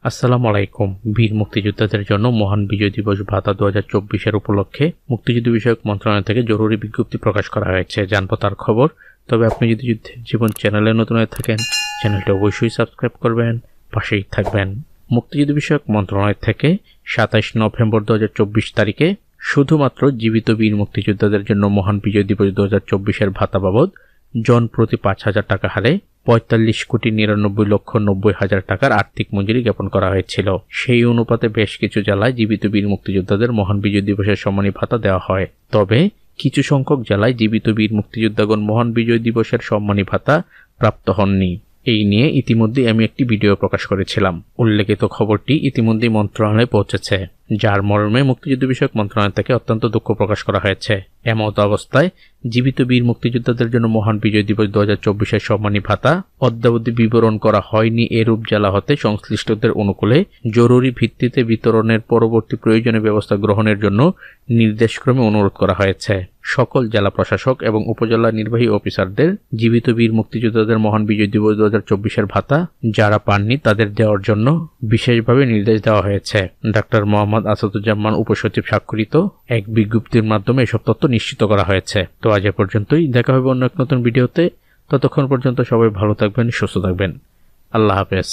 আসসালামু আলাইকুম। বীর মুক্তিযোদ্ধাদের জন্য মহান বিজয় দিবস ভাতা 2024-এর উপলক্ষে মুক্তিযুদ্ধ বিষয়ক মন্ত্রণালয় থেকে জরুরি বিজ্ঞপ্তি প্রকাশ করা হয়েছে। জানবো তার খবর। তবে আপনি যদি যুদ্ধের জীবন চ্যানেলে নতুন হয়ে থাকেন, চ্যানেলটি অবশ্যই সাবস্ক্রাইব করবেন, পাশেই থাকবেন। মুক্তিযুদ্ধ বিষয়ক মন্ত্রণালয় থেকে 27 নভেম্বর 2024 তারিখে শুধুমাত্র জীবিত বীর মুক্তিযোদ্ধাদের জন্য মহান বিজয় দিবস 2024-এর ভাতা বাবদ জন প্রতি 5,000 টাকা হারে 45,99,90,000 টাকার আর্থিক মঞ্জুরি জ্ঞাপন করা হয়েছিল। সেই অনুপাতে বেশ কিছু জেলায় জীবিত বীর মুক্তিযোদ্ধাদের মহান বিজয় দিবসের সম্মানী ভাতা দেওয়া হয়। তবে কিছু সংখ্যক জেলায় জীবিত বীর মুক্তিযোদ্ধাগণ মহান বিজয় দিবসের সম্মানী ভাতা প্রাপ্ত হননি। এই নিয়ে ইতিমধ্যে আমি একটি ভিডিও প্রকাশ করেছিলাম। উল্লেখিত খবরটি ইতিমধ্যেই মন্ত্রণালয়ে পৌঁছেছে, যার মর্মে মুক্তিযুদ্ধ বিষয়ক মন্ত্রণালয় থেকে অত্যন্ত দুঃখ প্রকাশ করা হয়েছে। এমত অবস্থায় জীবিত বীর মুক্তিযোদ্ধাদের জন্য মহান বিজয় দিবস 2024-এর সম্মানী ভাতা অদ্যাবধি বিবরণ করা হয়নি এরূপ জেলা হতে সংশ্লিষ্টদের অনুকূলে জরুরি ভিত্তিতে বিতরণের পরবর্তী প্রয়োজনীয় ব্যবস্থা গ্রহণের জন্য নির্দেশক্রমে অনুরোধ করা হয়েছে। সকল জেলা প্রশাসক এবং উপজেলা নির্বাহী অফিসারদের জীবিত বীর মুক্তিযোদ্ধাদের মহান বিজয় দিবস 2024-এর ভাতা যারা পাননি তাদের দেওয়ার জন্য বিশেষভাবে নির্দেশ দেওয়া হয়েছে। ডাক্তার মোহাম্মদ আসাদুজ্জামান উপসচিব স্বাক্ষরিত এক বিজ্ঞপ্তির মাধ্যমে এসব তথ্য নিশ্চিত করা হয়েছে। তো আজ এ পর্যন্তই। দেখা হবে অন্য এক নতুন ভিডিওতে। ততক্ষণ পর্যন্ত সবাই ভালো থাকবেন, সুস্থ থাকবেন। আল্লাহ হাফেজ।